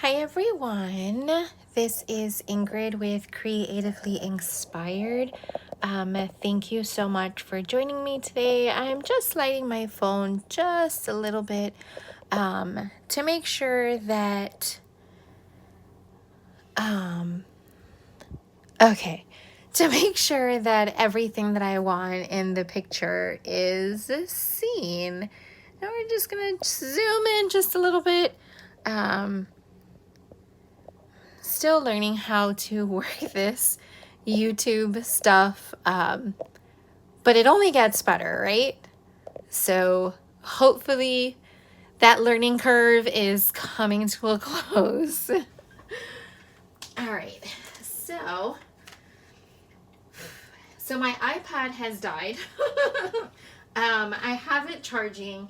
Hi everyone, this is Ingrid with Creatively Inspired. Thank you so much for joining me today. I'm just lighting my phone just a little bit to make sure that, okay, to make sure that everything that I want in the picture is seen. Now we're just gonna zoom in just a little bit. Still learning how to work this YouTube stuff, but it only gets better, right? So hopefully that learning curve is coming to a close. All right, so my iPad has died. I have it charging,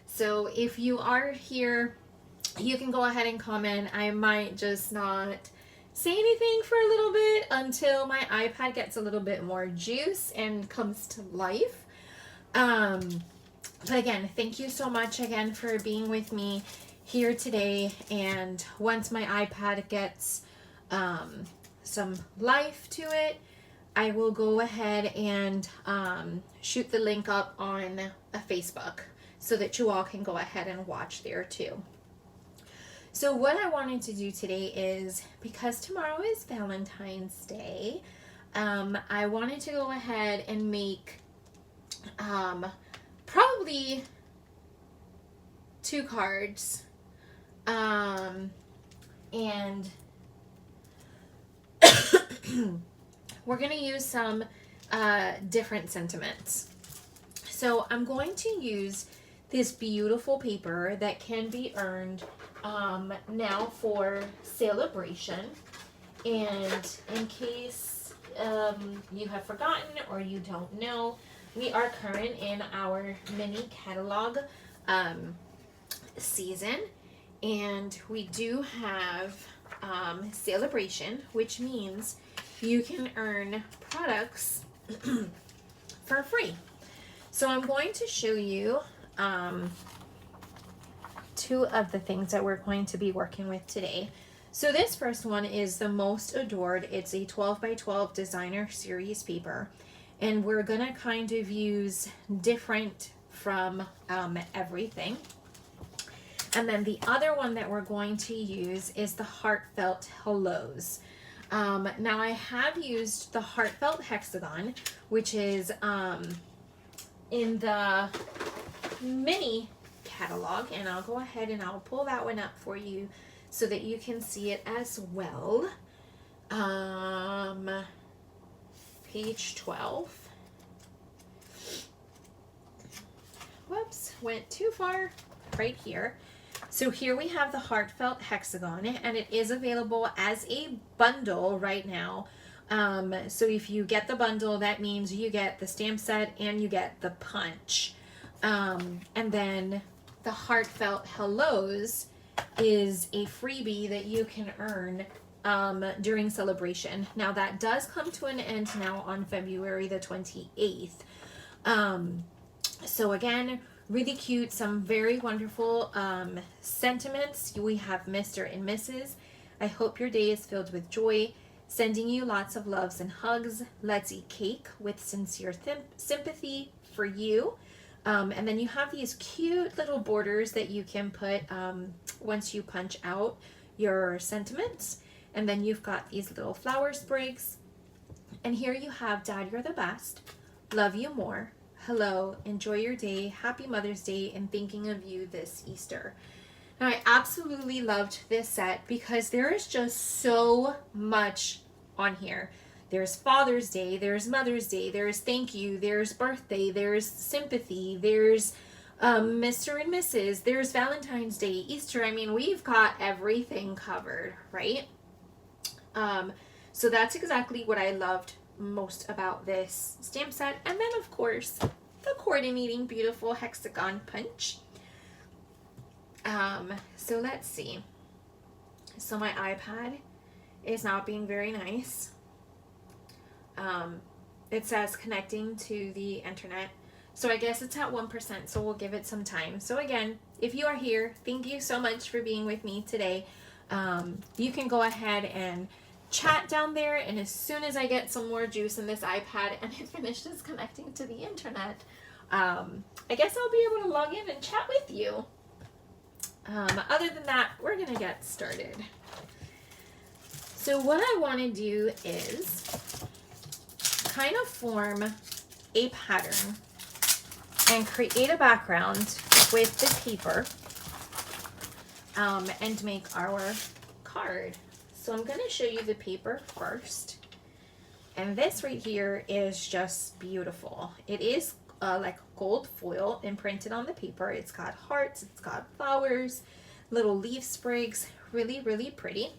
so if you are here, you can go ahead and comment. I might just not say anything for a little bit until my iPad gets a little bit more juice and comes to life. But again, thank you so much again for being with me here today. And once my iPad gets some life to it, I will go ahead and shoot the link up on a Facebook so that you all can go ahead and watch there too. So what I wanted to do today is, because tomorrow is Valentine's Day, I wanted to go ahead and make probably 2 cards, and we're going to use some different sentiments. So I'm going to use this beautiful paper that can be earned now for celebration. And in case you have forgotten or you don't know, we are current in our mini catalog season, and we do have celebration, which means you can earn products for free. So I'm going to show you 2 of the things that we're going to be working with today. So this first one is the Most Adored. It's a 12 by 12 designer series paper, and we're gonna kind of use different from everything. And then the other one that we're going to use is the Heartfelt Hellos. Now I have used the Heartfelt Hexagon, which is in the mini catalog, and I'll go ahead and I'll pull that one up for you so that you can see it as well. Page 12. Whoops, went too far. Right here. So here we have the Heartfelt Hexagon, and it is available as a bundle right now. So if you get the bundle, that means you get the stamp set and you get the punch. And then the Heartfelt Hellos is a freebie that you can earn during celebration. Now that does come to an end now on February the 28th. So again, really cute, some very wonderful sentiments. We have Mr. and Mrs. I hope your day is filled with joy. Sending you lots of loves and hugs. Let's eat cake with sincere sympathy for you. And then you have these cute little borders that you can put once you punch out your sentiments. And then you've got these little flower sprigs. And here you have Dad, you're the best. Love you more. Hello, enjoy your day. Happy Mother's Day, and thinking of you this Easter. Now, I absolutely loved this set because there is just so much on here. There's Father's Day, there's Mother's Day, there's thank you, there's birthday, there's sympathy, there's Mr. and Mrs., there's Valentine's Day, Easter. I mean, we've got everything covered, right? So that's exactly what I loved most about this stamp set. And then, of course, the coordinating beautiful hexagon punch. So let's see. So my iPad is not being very nice. It says connecting to the internet. So I guess it's at 1%, so we'll give it some time. So again, if you are here, thank you so much for being with me today. You can go ahead and chat down there, and as soon as I get some more juice in this iPad and it finishes connecting to the internet, I guess I'll be able to log in and chat with you. Other than that, we're gonna get started. So what I want to do is kind of form a pattern and create a background with the paper, and make our card. So I'm going to show you the paper first. And this right here is just beautiful. It is like gold foil imprinted on the paper. It's got hearts, it's got flowers, little leaf sprigs, really, really pretty.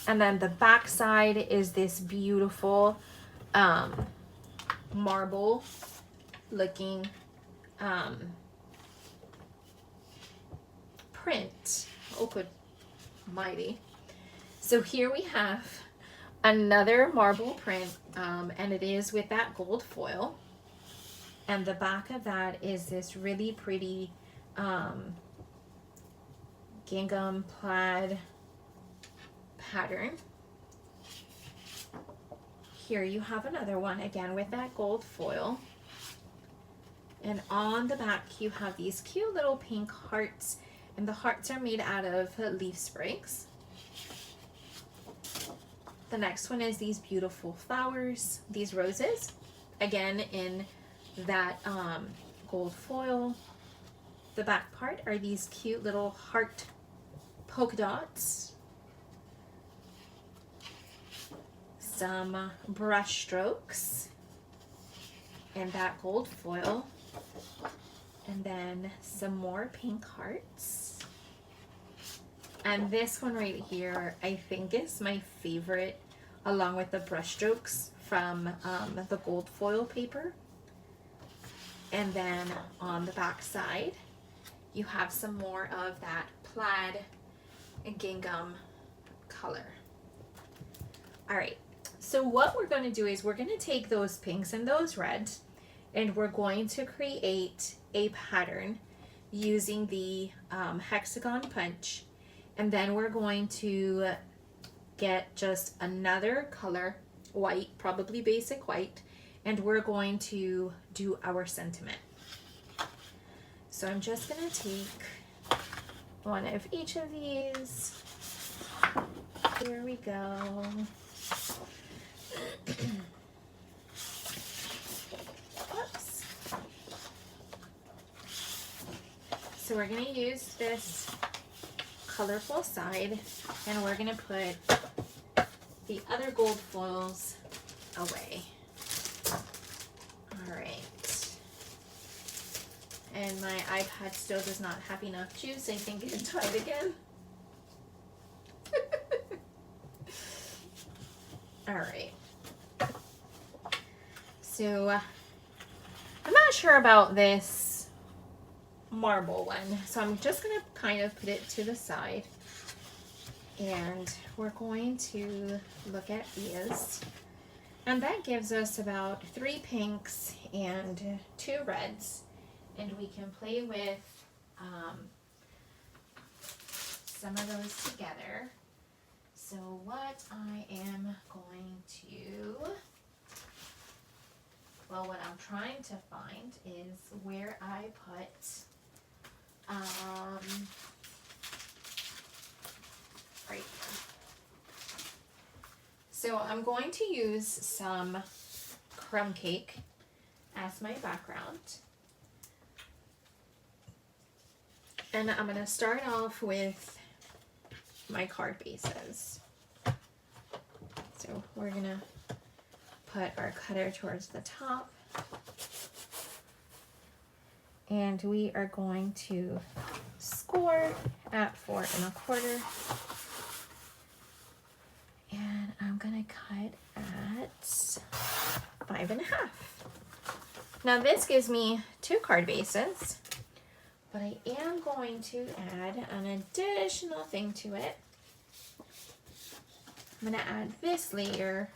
And then the back side is this beautiful marble looking print. Oh, good mighty. So here we have another marble print, and it is with that gold foil. And the back of that is this really pretty gingham plaid pattern. Here you have another one, again with that gold foil. And on the back you have these cute little pink hearts, and the hearts are made out of leaf sprigs. The next one is these beautiful flowers, these roses, again in that gold foil. The back part are these cute little heart polka dots. Some brush strokes and that gold foil, and then some more pink hearts. And this one right here I think is my favorite, along with the brush strokes from the gold foil paper. And then on the back side you have some more of that plaid and gingham color. All right, so what we're going to do is we're going to take those pinks and those reds, and we're going to create a pattern using the hexagon punch. And then we're going to get just another color, white, probably basic white, and we're going to do our sentiment. So I'm just going to take one of each of these. Here we go. Oops. So we're going to use this colorful side, and we're going to put the other gold foils away. All right. And my iPad still does not have enough juice. I think it died again. All right. So I'm not sure about this marble one, so I'm just going to kind of put it to the side, and we're going to look at these, and that gives us about 3 pinks and 2 reds, and we can play with some of those together. So what I am going to, well, what I'm trying to find is where I put right here. So I'm going to use some crumb cake as my background. And I'm going to start off with my card bases. So we're going to put our cutter towards the top. And we are going to score at 4 1/4. And I'm going to cut at 5 1/2. Now this gives me 2 card bases, but I am going to add an additional thing to it. I'm going to add this layer,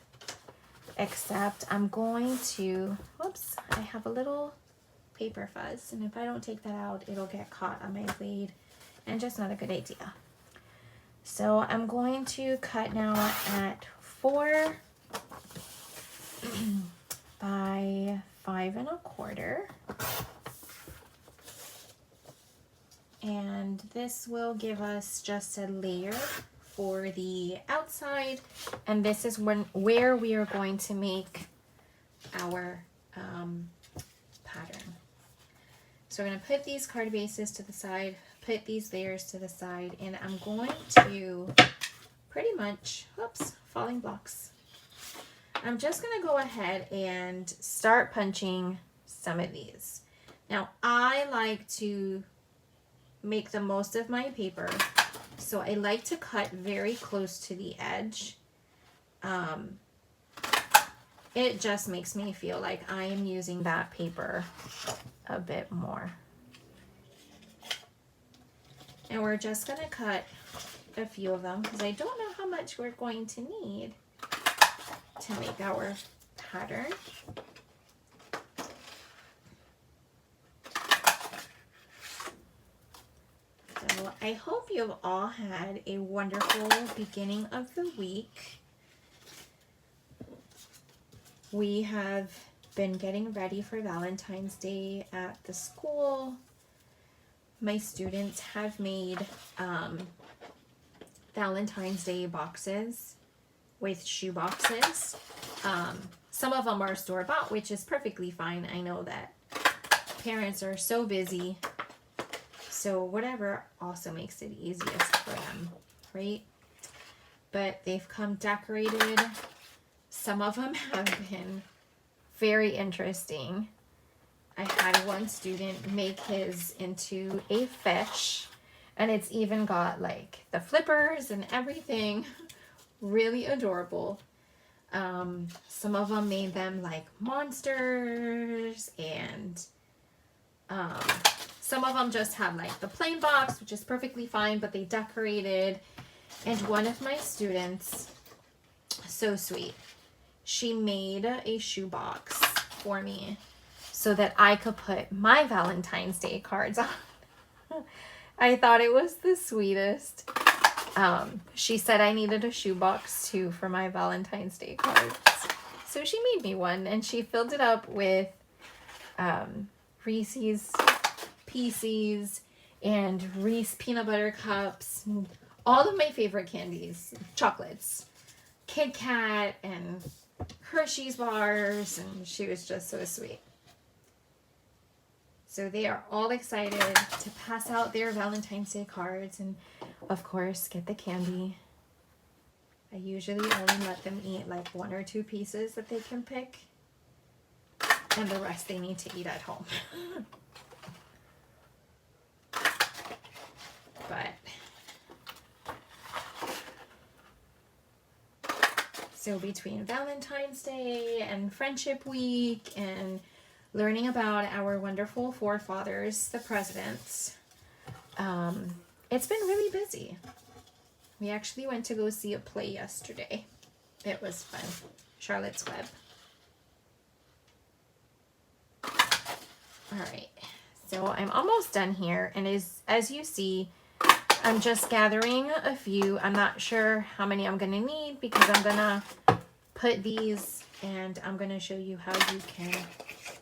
except I'm going to, whoops, I have a little paper fuzz, and if I don't take that out, it'll get caught on my blade and just not a good idea. So I'm going to cut now at 4 by 5 1/4. And this will give us just a layer for the outside. And this is where we are going to make our pattern. So we're going to put these card bases to the side, put these layers to the side, and I'm going to pretty much, whoops, falling blocks. I'm just going to go ahead and start punching some of these. Now, I like to make the most of my paper, so I like to cut very close to the edge. It just makes me feel like I am using that paper a bit more. And we're just going to cut a few of them because I don't know how much we're going to need to make our pattern. So I hope you've all had a wonderful beginning of the week. We have been getting ready for Valentine's Day at the school. My students have made Valentine's Day boxes with shoe boxes. Some of them are store-bought, which is perfectly fine. I know that parents are so busy, so whatever also makes it easiest for them, right? But they've come decorated. Some of them have been very interesting. I had one student make his into a fish, and it's even got like the flippers and everything. Really adorable. Some of them made them like monsters, and some of them just have like the plain box, which is perfectly fine, but they decorated. And one of my students, so sweet, she made a shoe box for me so that I could put my Valentine's Day cards on. I thought it was the sweetest. She said I needed a shoe box too for my Valentine's Day cards. So she made me one, and she filled it up with Reese's Pieces and Reese peanut butter cups, and all of my favorite candies, chocolates, Kit Kat and Hershey's bars, and she was just so sweet. So they are all excited to pass out their Valentine's Day cards and, of course, get the candy. I usually only let them eat like 1 or 2 pieces that they can pick, and the rest they need to eat at home. But so between Valentine's Day and Friendship Week and learning about our wonderful forefathers, the presidents, it's been really busy. We actually went to go see a play yesterday. It was fun. Charlotte's Web. All right, so I'm almost done here, and as you see, I'm just gathering a few. I'm not sure how many I'm gonna need because I'm gonna put these, and I'm gonna show you how you can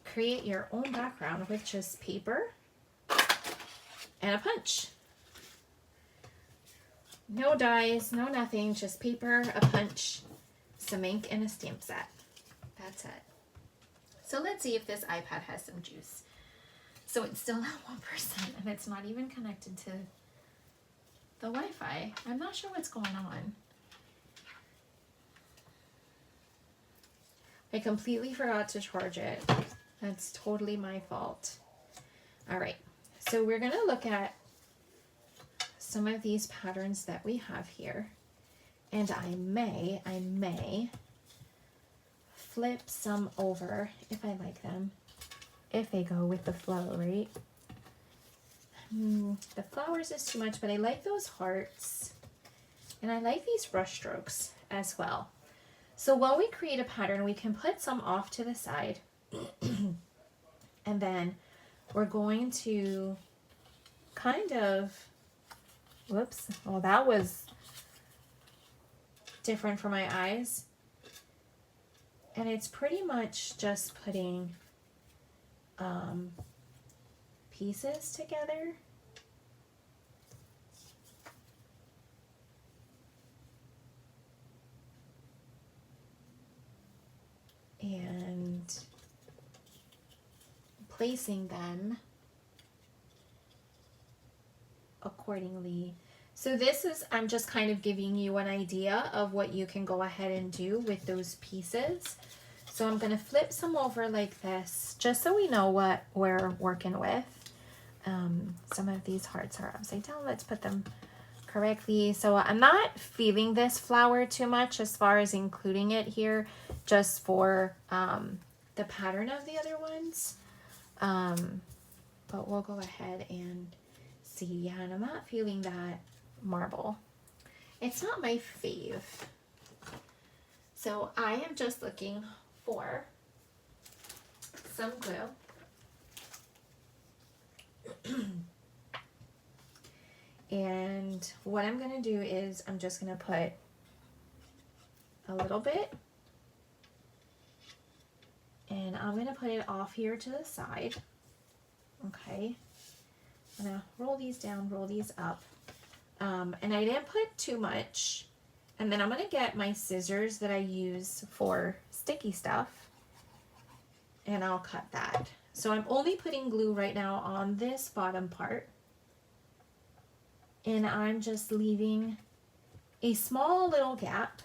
create your own background with just paper and a punch. No dies, no nothing, just paper, a punch, some ink, and a stamp set. That's it. So let's see if this iPad has some juice. So it's still at 1%, and it's not even connected to the Wi-Fi. I'm not sure what's going on. I completely forgot to charge it. That's totally my fault. All right, so we're gonna look at some of these patterns that we have here, and I may flip some over if I like them, if they go with the flow, right? The flowers is too much, but I like those hearts, and I like these brush strokes as well. So while we create a pattern, we can put some off to the side, and then we're going to kind of Whoops. Well, that was different for my eyes. And it's pretty much just putting pieces together. And placing them accordingly. So this is, I'm just kind of giving you an idea of what you can go ahead and do with those pieces. So I'm going to flip some over like this, just so we know what we're working with. Some of these hearts are upside down. Let's put them correctly. So I'm not feeling this flower too much as far as including it here, just for the pattern of the other ones. But we'll go ahead and see. Yeah, and I'm not feeling that marble. It's not my fave. So I am just looking for some glue. And what I'm going to do is I'm just going to put a little bit, and I'm going to put it off here to the side. Okay. I'm going to roll these down, roll these up. And I didn't put too much. And then I'm going to get my scissors that I use for sticky stuff, and I'll cut that. So I'm only putting glue right now on this bottom part. And I'm just leaving a small little gap.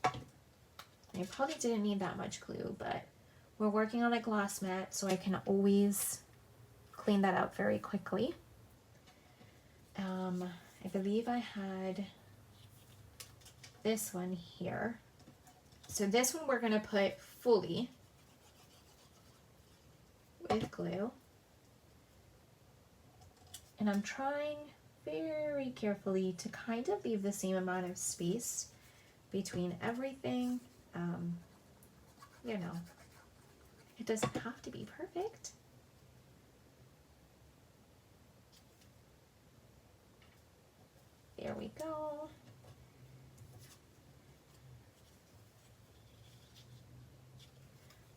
I probably didn't need that much glue, but we're working on a glass mat, so I can always clean that up very quickly. I believe I had this one here. So this one we're going to put fully with glue. And I'm trying very carefully to kind of leave the same amount of space between everything. You know, it doesn't have to be perfect. There we go.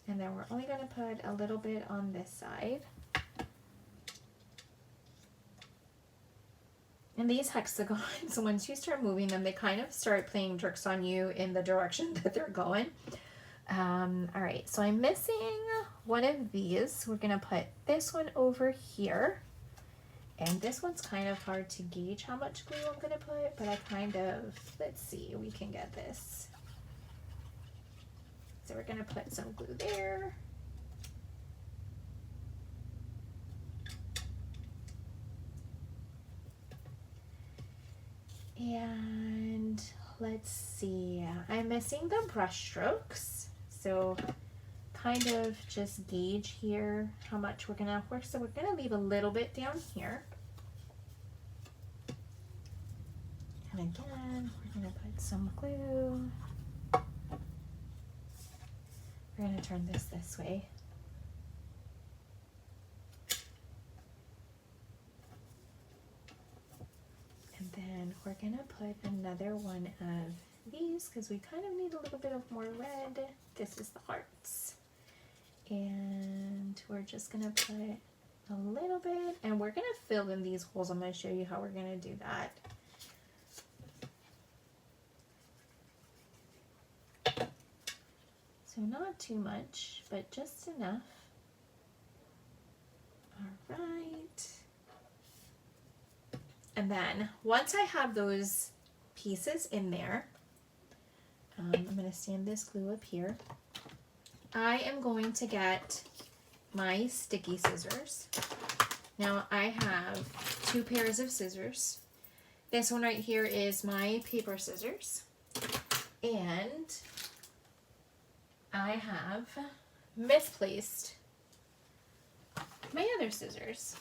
And then we're only going to put a little bit on this side. And these hexagons, once you start moving them, they kind of start playing tricks on you in the direction that they're going. All right, so I'm missing one of these. We're going to put this one over here. And this one's kind of hard to gauge how much glue I'm going to put, but I kind of, let's see, we can get this. So we're going to put some glue there. And let's see, I'm missing the brush strokes. So kind of just gauge here how much we're going to work. So we're going to leave a little bit down here. And again, we're going to put some glue. We're going to turn this way. And then we're going to put another one of these because we kind of need a little bit of more red. This is the hearts. And we're just going to put a little bit, and we're going to fill in these holes. I'm going to show you how we're going to do that. So not too much, but just enough. All right. And then once I have those pieces in there, I'm going to stand this glue up here. I am going to get my sticky scissors. Now I have 2 pairs of scissors. This one right here is my paper scissors. And I have misplaced my other scissors.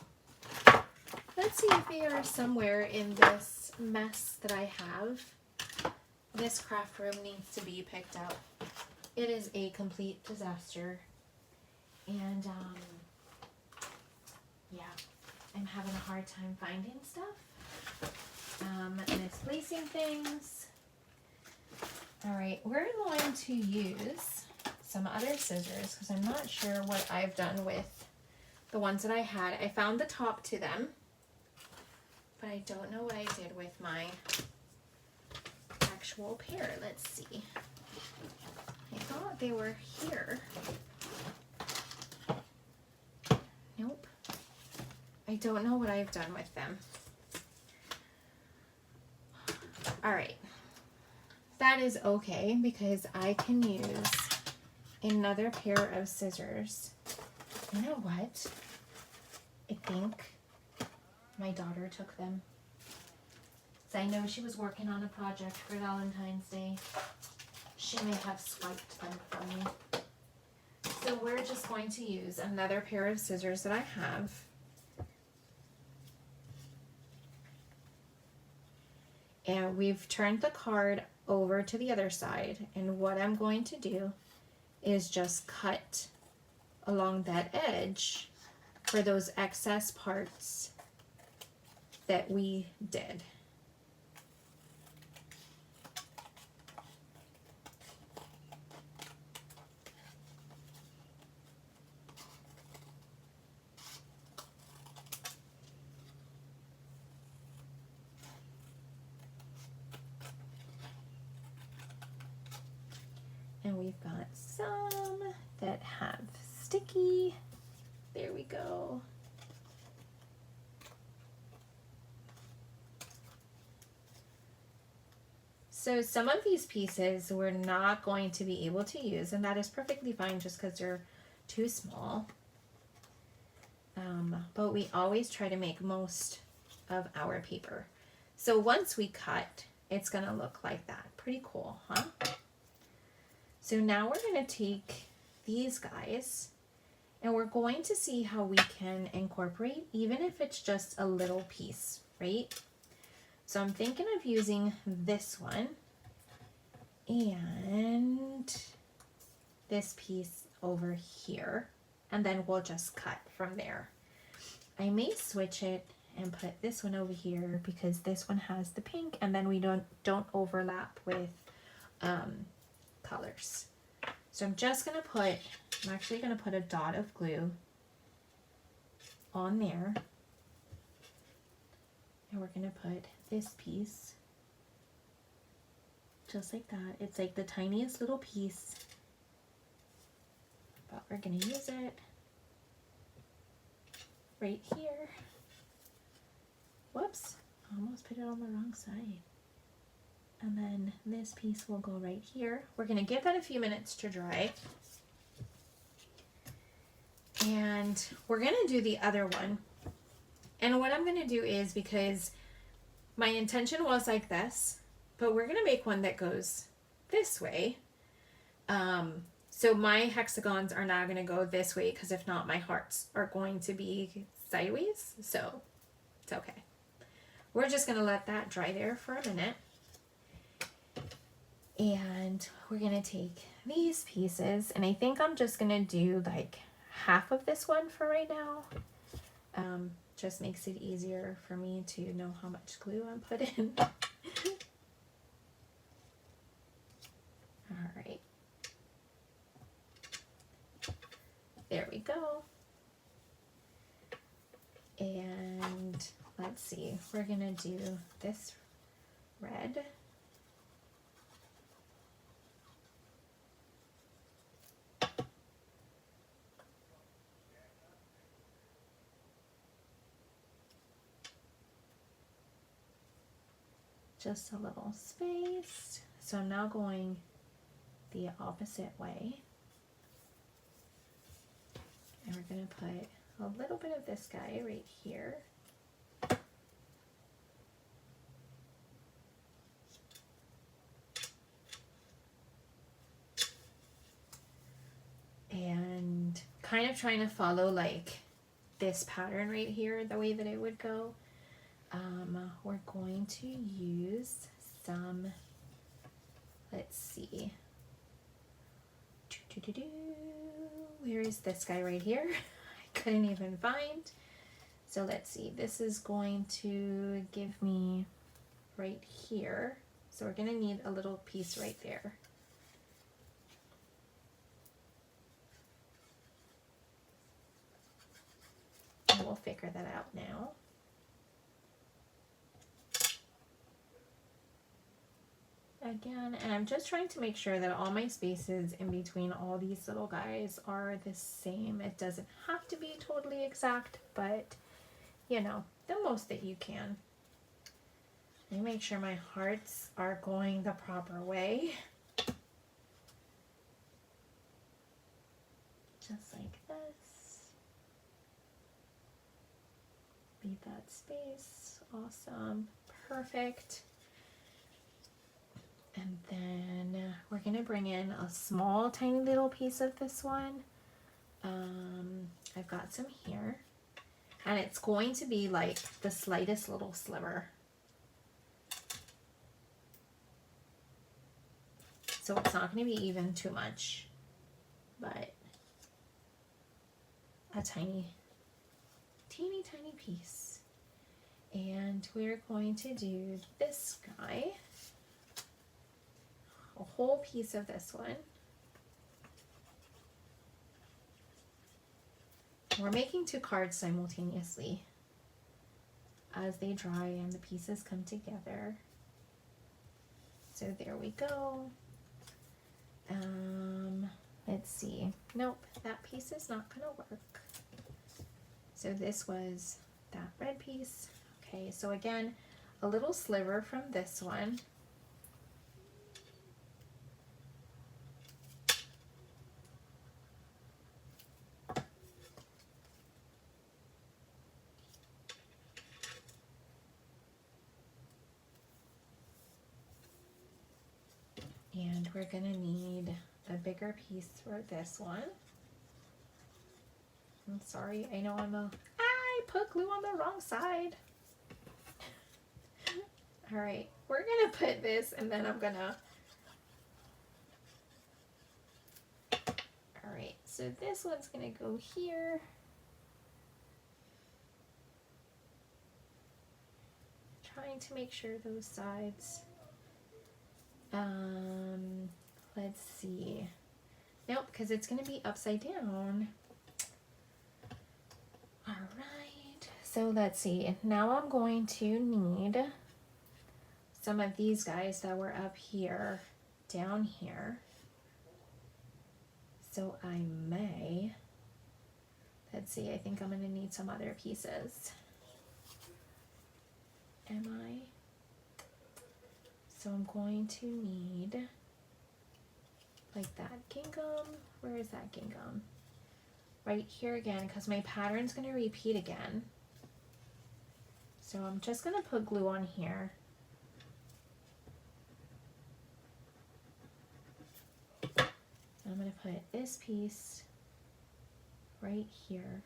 Let's see if they are somewhere in this mess that I have. This craft room needs to be picked up. It is a complete disaster. And Yeah, I'm having a hard time finding stuff and misplacing things. All right, we're going to use some other scissors because I'm not sure what I've done with the ones that I had. I found the top to them, but I don't know what I did with my actual pair. Let's see. I thought they were here. Nope. I don't know what I've done with them. All right. That is okay because I can use another pair of scissors. You know what? I think my daughter took them. So I know she was working on a project for Valentine's Day. She may have swiped them from me. So we're just going to use another pair of scissors that I have. And we've turned the card over to the other side. And what I'm going to do is just cut along that edge for those excess parts that we did. And we've got some that have sticky. There we go. So some of these pieces we're not going to be able to use, and that is perfectly fine just because they're too small. But we always try to make most of our paper. So once we cut, it's gonna look like that. Pretty cool, huh? So now we're gonna take these guys and we're going to see how we can incorporate, even if it's just a little piece, right? So I'm thinking of using this one and this piece over here, and then we'll just cut from there. I may switch it and put this one over here because this one has the pink, and then we don't overlap with colors. So I'm actually gonna put a dot of glue on there, and we're gonna put this piece just like that. It's like the tiniest little piece, but we're gonna use it right here. Whoops, I almost put it on the wrong side. And then this piece will go right here. We're gonna give that a few minutes to dry. And we're gonna do the other one. And what I'm gonna do is, because my intention was like this, but we're gonna make one that goes this way. So my hexagons are now gonna go this way, because if not, my hearts are going to be sideways. So it's okay. We're just gonna let that dry there for a minute. And we're gonna take these pieces, and I think I'm just gonna do like half of this one for right now. Just makes it easier for me to know how much glue I'm putting. All right. There we go. And let's see, we're gonna do this red. Just a little space. So I'm now going the opposite way. And we're going to put a little bit of this guy right here. And kind of trying to follow like this pattern right here, the way that it would go. We're going to use some, let's see, where is this guy right here? I couldn't even find. So let's see, this is going to give me right here. So we're going to need a little piece right there. And we'll figure that out now. Again, and I'm just trying to make sure that all my spaces in between all these little guys are the same. It doesn't have to be totally exact, but you know, the most that you can. Let me make sure my hearts are going the proper way. Just like this. Beat that space. Awesome. Perfect. And then we're going to bring in a small, tiny little piece of this one. I've got some here. And it's going to be like the slightest little sliver. So it's not going to be even too much, but a tiny, teeny tiny piece. And we're going to do this guy, a whole piece of this one. We're making 2 cards simultaneously as they dry and the pieces come together. So there we go. Let's see. Nope, that piece is not gonna work. So this was that red piece. Okay, so again, a little sliver from this one. And we're gonna need a bigger piece for this one. I'm sorry, I know I put glue on the wrong side. All right, we're gonna put this and then I'm gonna, all right, so this one's gonna go here. Trying to make sure those sides. Let's see. Nope, because it's going to be upside down. All right. So let's see. Now I'm going to need some of these guys that were up here, down here. So I may, let's see, I think I'm going to need some other pieces. Am I? So I'm going to need like that gingham. Where is that gingham? Right here again, because my pattern's going to repeat again. So I'm just going to put glue on here. I'm going to put this piece right here.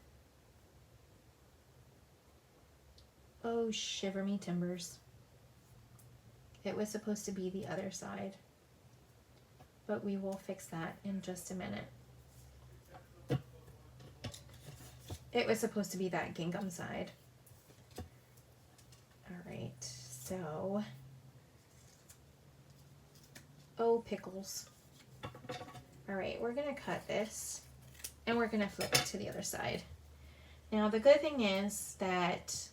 Oh, shiver me timbers. It was supposed to be the other side, but we will fix that in just a minute. It was supposed to be that gingham side. All right, so, oh, pickles. All right, we're gonna cut this and we're gonna flip it to the other side. Now, the good thing is that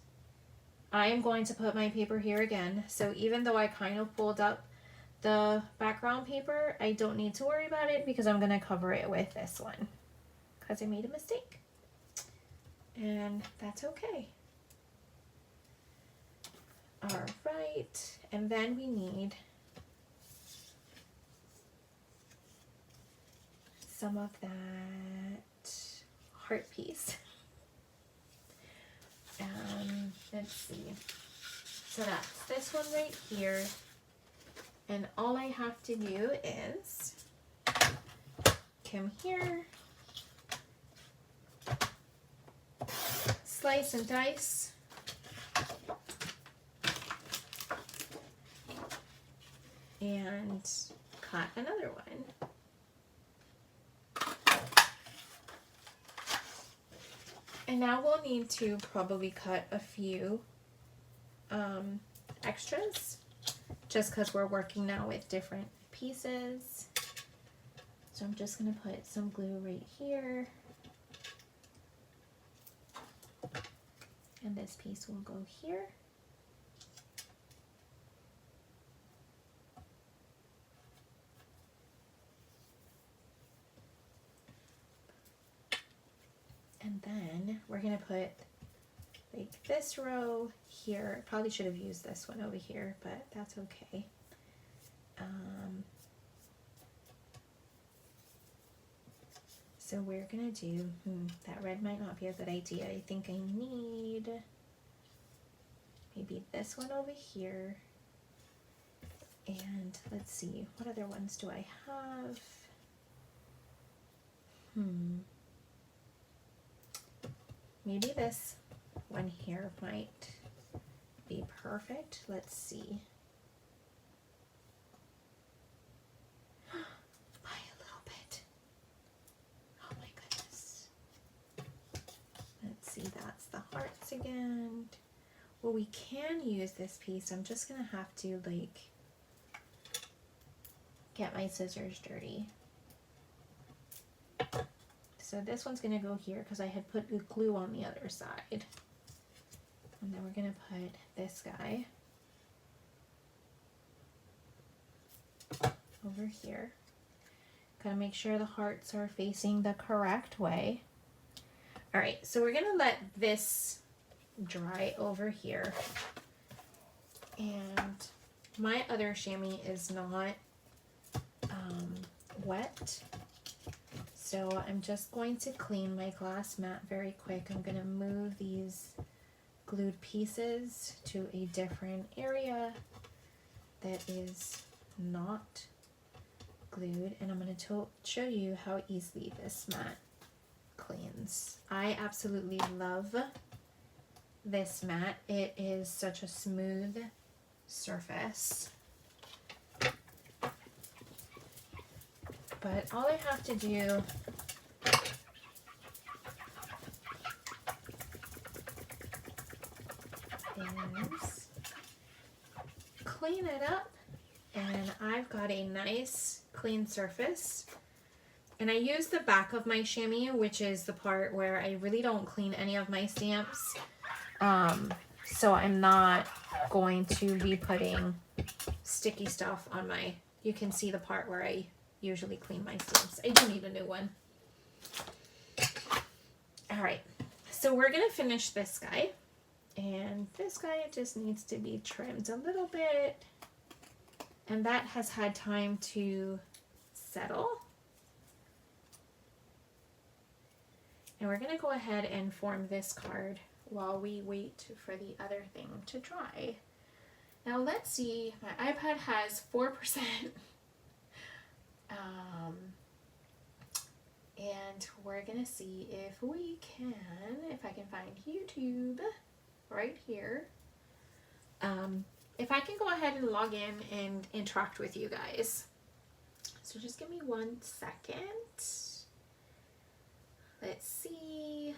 I am going to put my paper here again. So even though I kind of pulled up the background paper, I don't need to worry about it because I'm going to cover it with this one because I made a mistake. And that's okay. All right. And then we need some of that heart piece. Let's see. So that's this one right here. And all I have to do is come here, slice and dice, and cut another one. And now we'll need to probably cut a few extras, just because we're working now with different pieces. So I'm just going to put some glue right here. And this piece will go here. And then we're going to put like this row here. Probably should have used this one over here, but that's okay. So we're going to do, that red might not be a good idea. I think I need maybe this one over here. And let's see, what other ones do I have? Maybe this one here might be perfect. Let's see. By a little bit. Oh my goodness. Let's see, that's the hearts again. Well, we can use this piece. I'm just gonna have to like get my scissors dirty. So this one's going to go here because I had put the glue on the other side. And then we're going to put this guy over here. Got to make sure the hearts are facing the correct way. All right, so we're going to let this dry over here. And my other chamois is not wet. So I'm just going to clean my glass mat very quick. I'm going to move these glued pieces to a different area that is not glued. And I'm going to show you how easily this mat cleans. I absolutely love this mat. It is such a smooth surface. But all I have to do is clean it up, and I've got a nice clean surface. And I use the back of my chamois, which is the part where I really don't clean any of my stamps. So I'm not going to be putting sticky stuff on my, you can see the part where I usually clean my stamps. I do need a new one. All right, so we're gonna finish this guy, and this guy just needs to be trimmed a little bit, and that has had time to settle. And we're gonna go ahead and form this card while we wait for the other thing to dry. Now let's see, my iPad has 4%. And we're gonna see if we can, if I can find YouTube right here. If I can go ahead and log in and interact with you guys. So just give me 1 second. Let's see.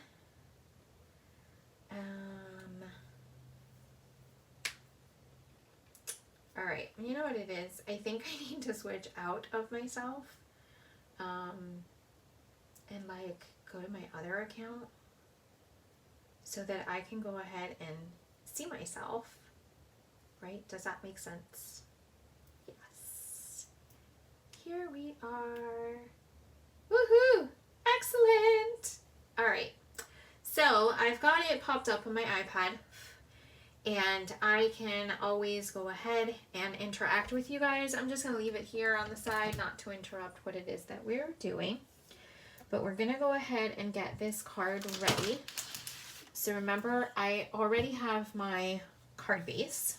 All right, you know what it is? I think I need to switch out of myself and like go to my other account so that I can go ahead and see myself, right? Does that make sense? Yes. Here we are. Woohoo! Excellent! All right, so I've got it popped up on my iPad, and I can always go ahead and interact with you guys. I'm just going to leave it here on the side, not to interrupt what it is that we're doing. But we're going to go ahead and get this card ready. So remember, I already have my card base.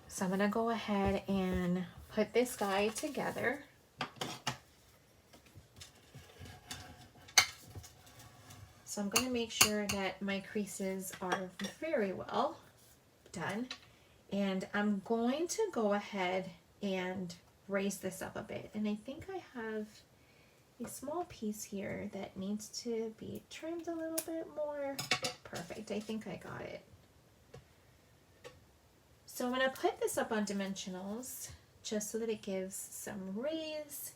So I'm going to go ahead and put this guy together. So I'm going to make sure that my creases are very well done. And I'm going to go ahead and raise this up a bit. And I think I have a small piece here that needs to be trimmed a little bit more. Perfect, I think I got it. So I'm going to put this up on dimensionals just so that it gives some rays.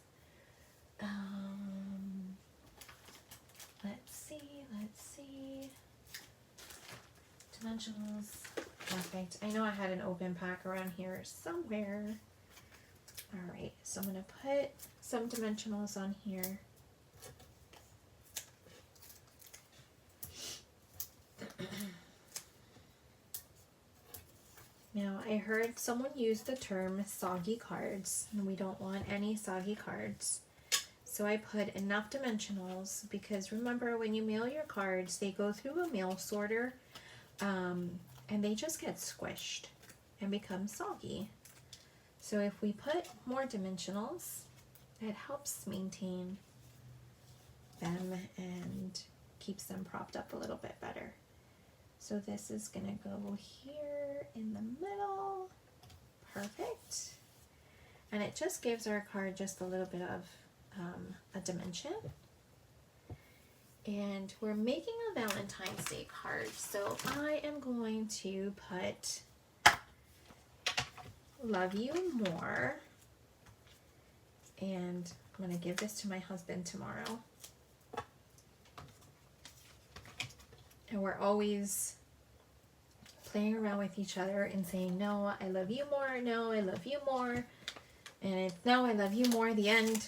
Let's see. Dimensionals. Perfect. I know I had an open pack around here somewhere. All right, so I'm going to put some dimensionals on here. Now, I heard someone use the term soggy cards, and we don't want any soggy cards. So I put enough dimensionals because remember, when you mail your cards, they go through a mail sorter, and they just get squished and become soggy. So if we put more dimensionals, it helps maintain them and keeps them propped up a little bit better. So this is going to go here in the middle. Perfect. And it just gives our card just a little bit of a dimension. And we're making a Valentine's Day card. So I am going to put love you more. And I'm going to give this to my husband tomorrow. And we're always playing around with each other and saying, no, I love you more. No, I love you more. And it's, no, I love you more, the end.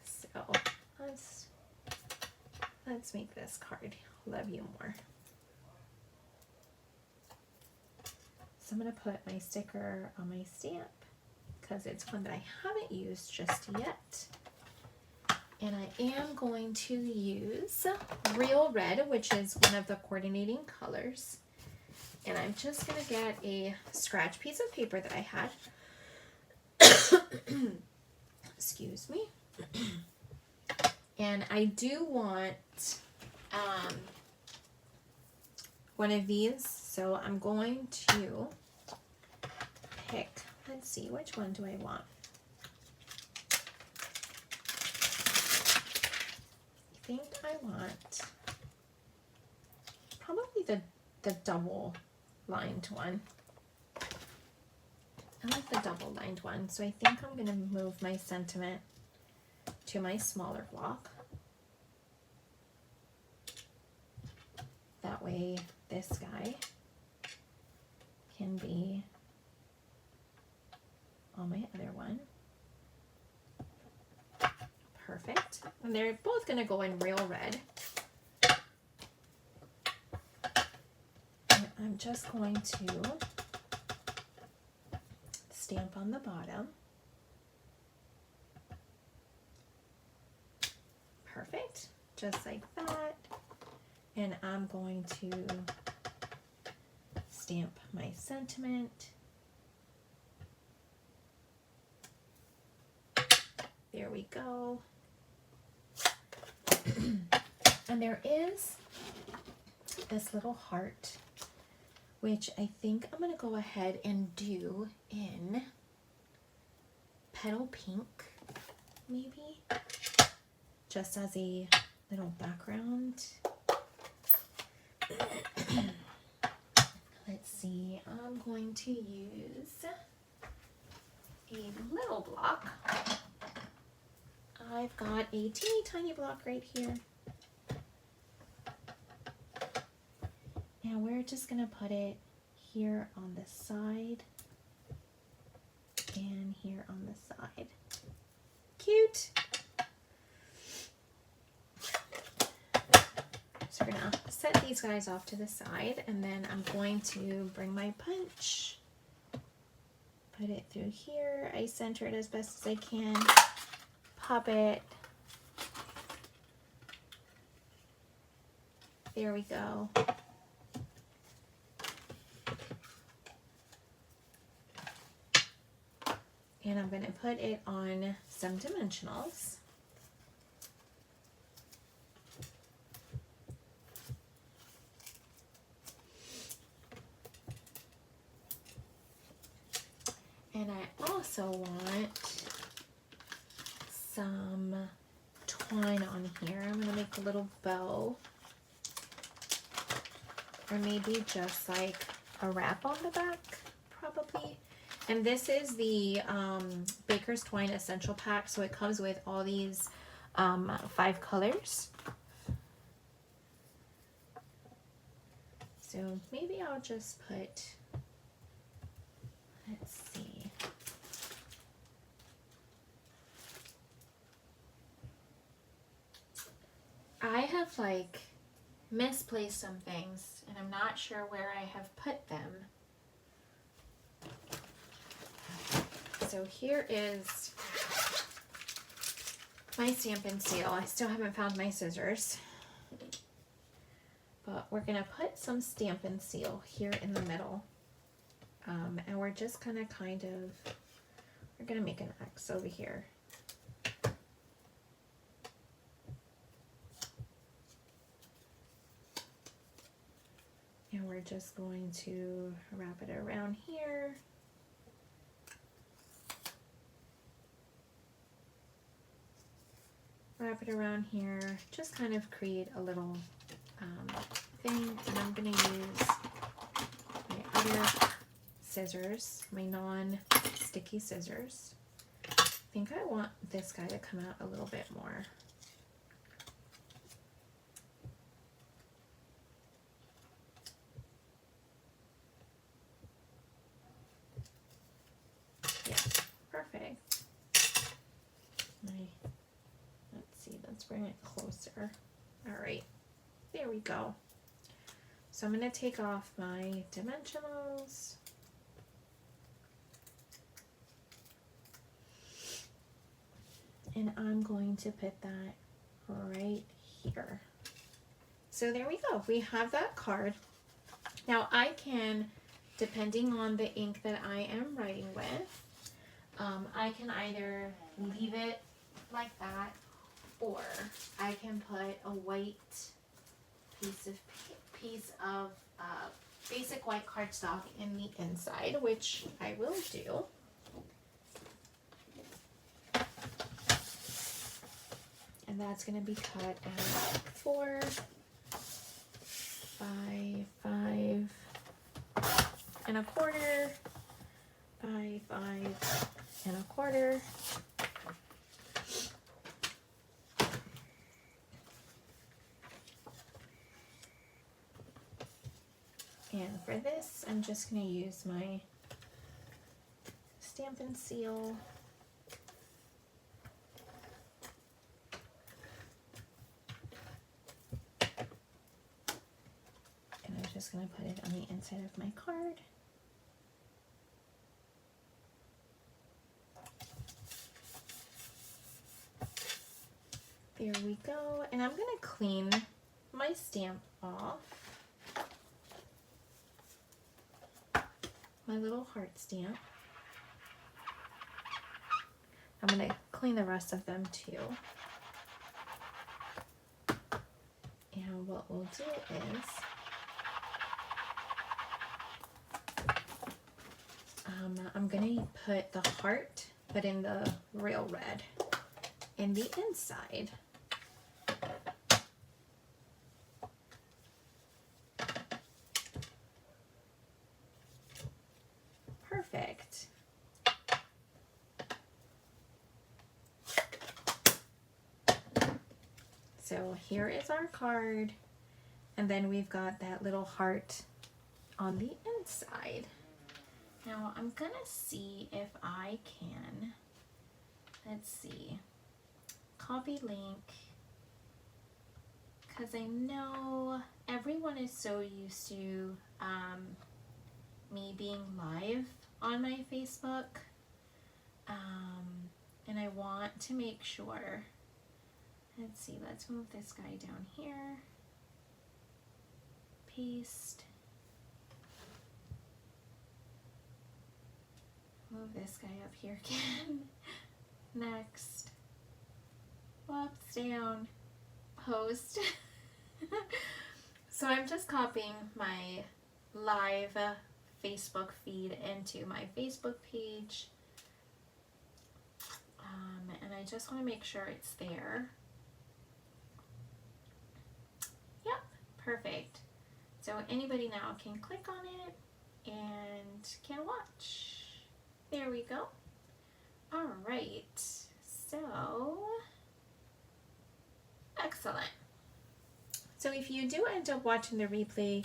So let's make this card love you more. So I'm going to put my sticker on my stamp because it's one that I haven't used just yet. And I am going to use Real Red, which is one of the coordinating colors. And I'm just going to get a scratch piece of paper that I had. Excuse me. And I do want one of these. So I'm going to pick, let's see, which one do I want? I think I want probably the double lined one. I like the double lined one, so I think I'm going to move my sentiment to my smaller block. That way this guy can be on my other one. Perfect. And they're both going to go in Real Red. And I'm just going to stamp on the bottom. Perfect. Just like that. And I'm going to stamp my sentiment. There we go. And there is this little heart, which I think I'm going to go ahead and do in Petal Pink, maybe, just as a little background. Let's see, I'm going to use a little block. I've got a teeny tiny block right here. And we're just going to put it here on the side and here on the side. Cute! So we're going to set these guys off to the side, and then I'm going to bring my punch, put it through here. I center it as best as I can. Pop it. There we go. And I'm going to put it on some dimensionals. And I also want some twine on here. I'm gonna make a little bow, or maybe just like a wrap on the back, probably. And this is the Baker's Twine Essential Pack, so it comes with all these 5 colors. So maybe I'll just put, let's see. I have like misplaced some things and I'm not sure where I have put them. So here is my Stampin' Seal. I still haven't found my scissors. But we're going to put some Stampin' Seal here in the middle. And we're just going to we're going to make an X over here. And we're just going to wrap it around here. Wrap it around here. Just kind of create a little thing. And I'm going to use my other scissors, my non-sticky scissors. I think I want this guy to come out a little bit more. Yeah, perfect. Let's see, let's bring it closer. All right, there we go. So I'm going to take off my dimensionals. And I'm going to put that right here. So there we go. We have that card. Now I can, depending on the ink that I am writing with, I can either leave it like that, or I can put a white piece of basic white cardstock in the inside, which I will do. And that's going to be cut at 4 by 5 1/4 by 5 1/4. And for this, I'm just going to use my Stampin' Seal. And I'm just going to put it on the inside of my card. There we go. And I'm going to clean my stamp off. My little heart stamp. I'm going to clean the rest of them too. And what we'll do is I'm going to put the heart, but in the real red, in the inside. Perfect. So here is our card, and then we've got that little heart on the inside. Now I'm gonna see if I can, let's see, copy link, because I know everyone is so used to me being live on my Facebook, and I want to make sure. Let's see, let's move this guy down here, paste, move this guy up here again, next, whoops, down, post. So I'm just copying my live Facebook feed into my Facebook page, I just want to make sure it's there. Yep, perfect. So anybody now can click on it and can watch. There we go. All right, so excellent. So if you do end up watching the replay,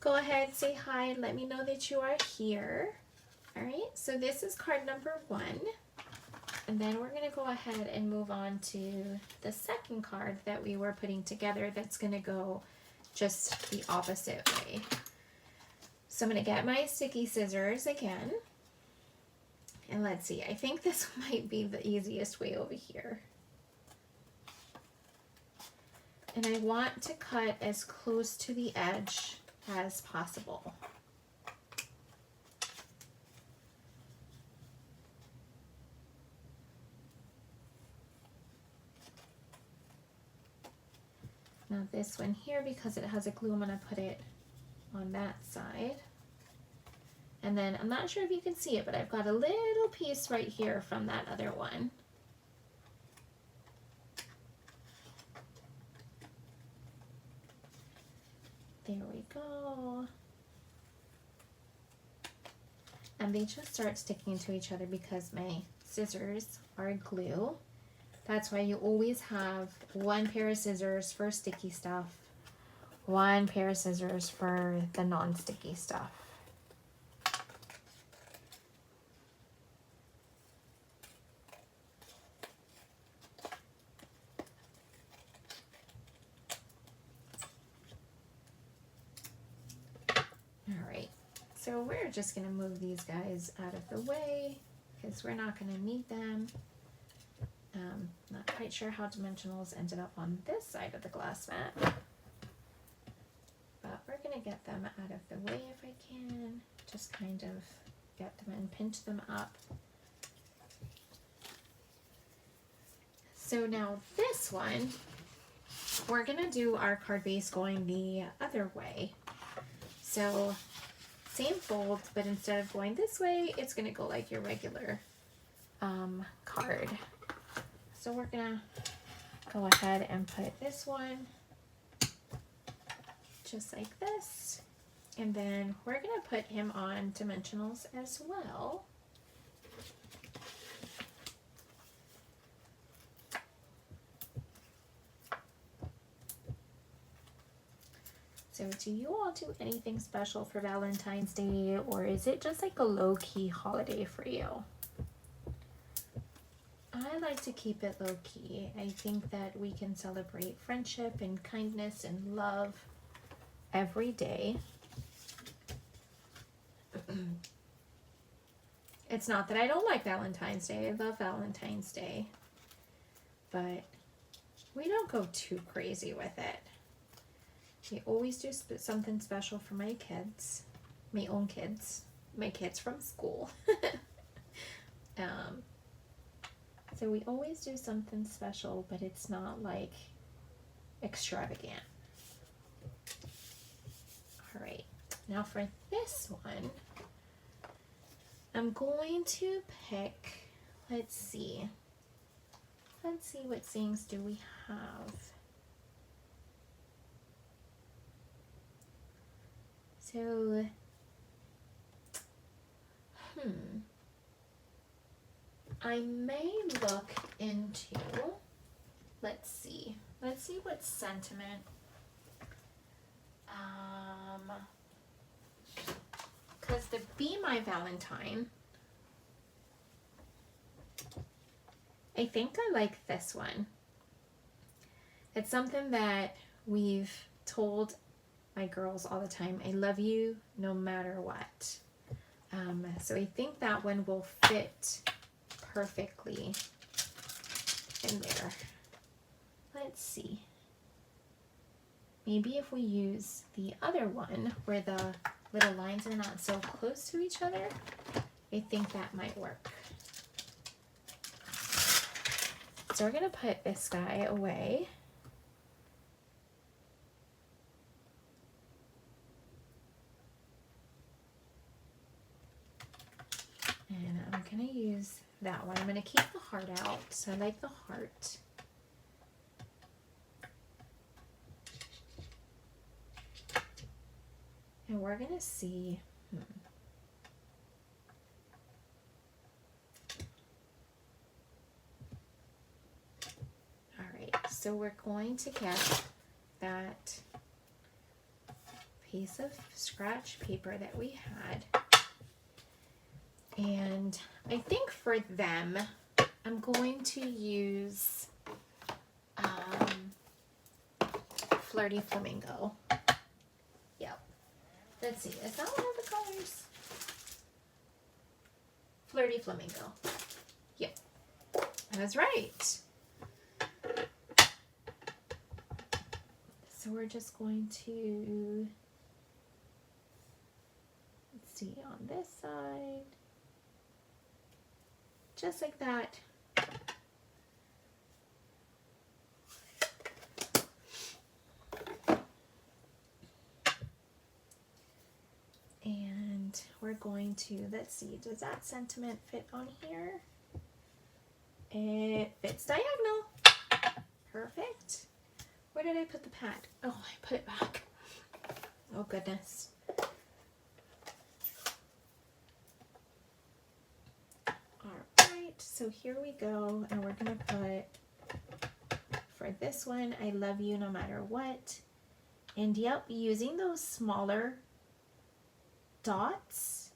go ahead, say hi, and let me know that you are here. All right, so this is card number 1. And then we're gonna go ahead and move on to the second card that we were putting together that's gonna go just the opposite way. So I'm gonna get my sticky scissors again. And let's see, I think this might be the easiest way over here. And I want to cut as close to the edge as possible. Now this one here, because it has a glue, I'm gonna put it on that side. And then I'm not sure if you can see it, but I've got a little piece right here from that other one. There we go. And they just start sticking to each other because my scissors are glue. That's why you always have one pair of scissors for sticky stuff, one pair of scissors for the non-sticky stuff. So we're just going to move these guys out of the way because we're not going to need them. Not quite sure how dimensionals ended up on this side of the glass mat. But we're going to get them out of the way if I can. Just kind of get them and pinch them up. So now this one, we're going to do our card base going the other way. So same fold, but instead of going this way, it's going to go like your regular card. So we're going to go ahead and put this one just like this. And then we're going to put him on dimensionals as well. So do you all do anything special for Valentine's Day, or is it just like a low-key holiday for you? I like to keep it low-key. I think that we can celebrate friendship and kindness and love every day. It's not that I don't like Valentine's Day. I love Valentine's Day. But we don't go too crazy with it. We always do something special for my kids, my own kids, my kids from school. So we always do something special, but it's not like extravagant. All right, now for this one, I'm going to pick, let's see what things do we have. So, I may look into, let's see what sentiment, because the Be My Valentine, I think I like this one. It's something that we've told my girls all the time. I love you no matter what. So I think that one will fit perfectly in there. Let's see. Maybe if we use the other one where the little lines are not so close to each other, I think that might work. So we're gonna put this guy away. And I'm not going to use that one. I'm going to keep the heart out. So I like the heart. And we're going to see, All right, so we're going to get that piece of scratch paper that we had. And I think for them, I'm going to use Flirty Flamingo. Yep. Let's see, is that one of the colors? Flirty Flamingo. Yep. That's right. So we're just going to, let's see, on this side. Just like that. And we're going to, let's see, does that sentiment fit on here? It fits diagonal. Perfect. Where did I put the pad? Oh, I put it back. Oh, goodness. So here we go, and we're going to put, for this one, I love you no matter what. And yep, using those smaller dots,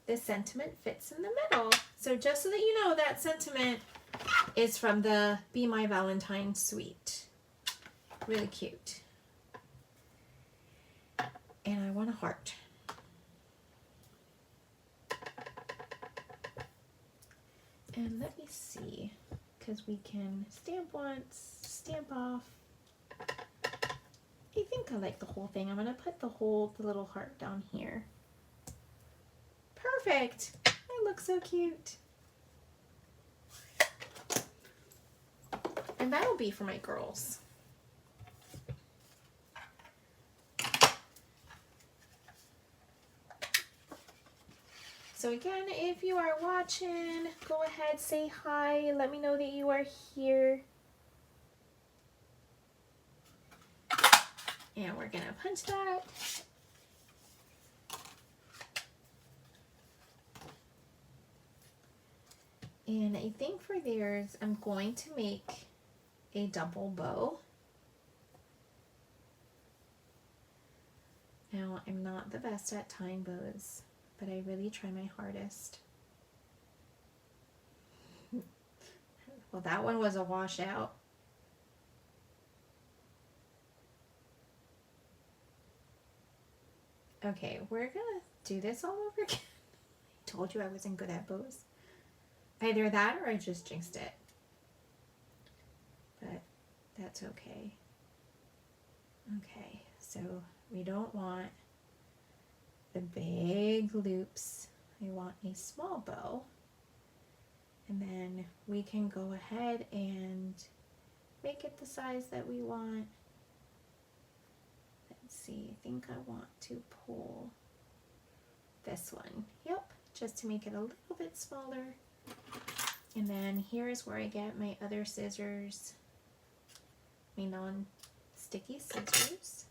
the sentiment fits in the middle. So just so that you know, that sentiment is from the Be My Valentine suite. Really cute. And I want a heart. And let me see, because we can stamp once, stamp off. I think I like the whole thing. I'm going to put the little heart down here. Perfect. I look so cute. And that'll be for my girls. So again, if you are watching, go ahead, say hi. Let me know that you are here. And we're gonna punch that. And I think for theirs, I'm going to make a double bow. Now, I'm not the best at tying bows, but I really try my hardest. Well, that one was a washout. Okay, we're gonna do this all over again. I told you I wasn't good at bows. Either that or I just jinxed it. But that's okay. Okay, so we don't want the big loops. We want a small bow. And then we can go ahead and make it the size that we want. Let's see, I think I want to pull this one. Yep, just to make it a little bit smaller. And then here is where I get my other scissors, my non-sticky scissors.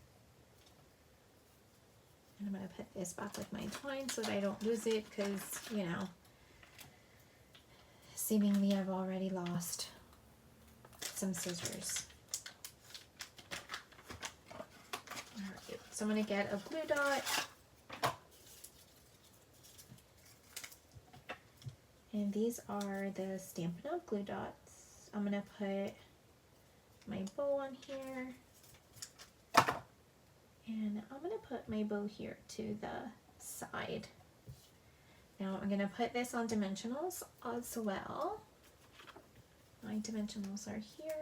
And I'm going to put this back with my twine so that I don't lose it because, you know, seemingly I've already lost some scissors. Alright, so I'm going to get a blue dot. And these are the Stampin' Up! Glue dots. I'm going to put my bow on here. And I'm going to put my bow here to the side. Now I'm going to put this on dimensionals as well. My dimensionals are here.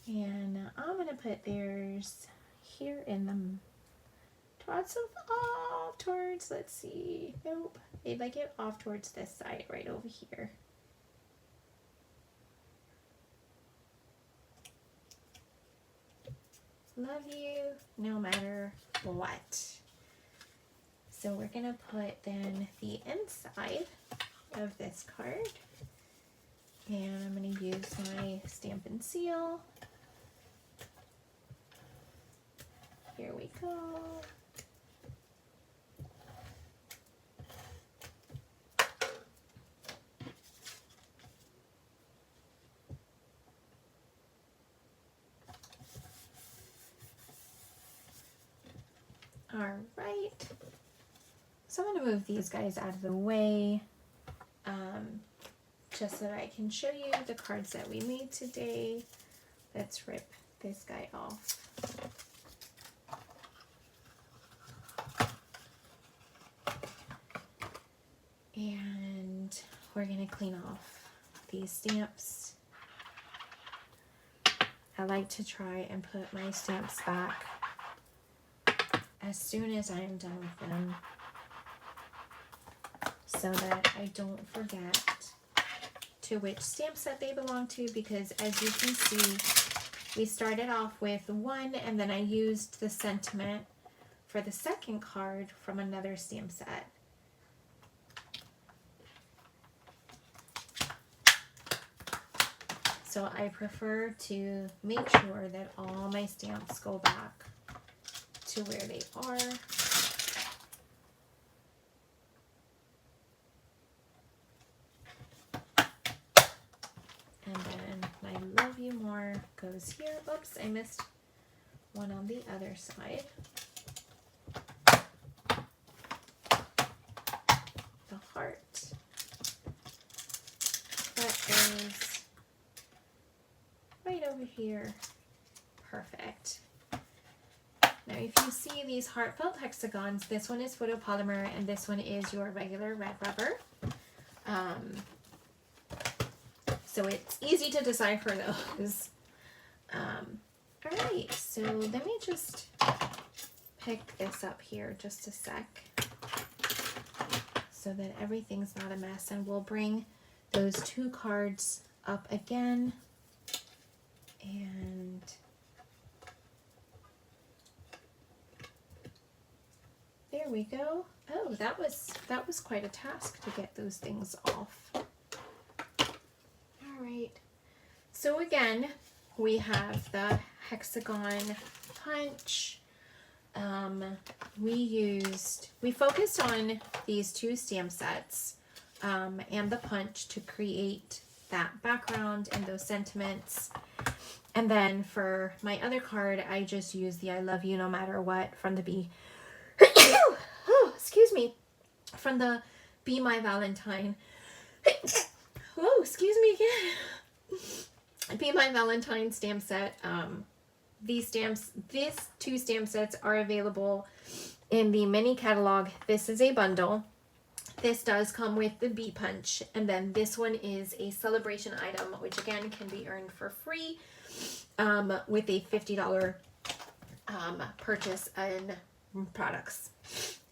And I'm going to put theirs here in the dots of, oh, off towards, let's see, nope, they'd like it off towards this side right over here. Love you no matter what. So we're gonna put then the inside of this card, and I'm gonna use my stamp and seal. Here we go. All right. So I'm going to move these guys out of the way, just so that I can show you the cards that we made today. Let's rip this guy off. And we're going to clean off these stamps. I like to try and put my stamps back as soon as I am done with them, so that I don't forget to which stamp set they belong to, because as you can see, we started off with one and then I used the sentiment for the second card from another stamp set. So I prefer to make sure that all my stamps go back to where they are. And then my love you more goes here. Oops, I missed one on the other side. The heart. That goes right over here. Perfect. Now if you see these Heartfelt hexagons, this one is photopolymer and this one is your regular red rubber. So it's easy to decipher those. Alright, so let me just pick this up here just a sec, so that everything's not a mess, and we'll bring those two cards up again. And there we go. Oh, that was quite a task to get those things off. All right. So again, we have the hexagon punch. We focused on these two stamp sets and the punch to create that background and those sentiments. And then for my other card, I just used the I love you no matter what from the oh, excuse me, from the Be My Valentine. Oh, excuse me again. Be My Valentine stamp set. These two stamp sets are available in the mini catalog. This is a bundle. This does come with the bee punch, and then this one is a celebration item, which again can be earned for free with a $50 purchase in products.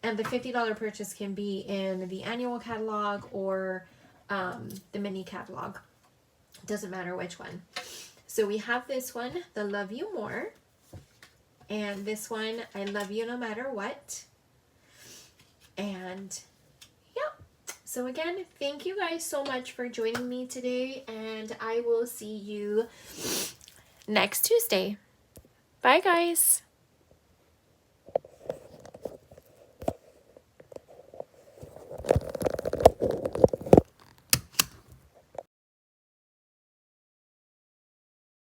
And the $50 purchase can be in the annual catalog or the mini catalog. Doesn't matter which one. So we have this one, the Love You More, and this one, I Love You No Matter What. And so again, thank you guys so much for joining me today, and I will see you next Tuesday. Bye guys.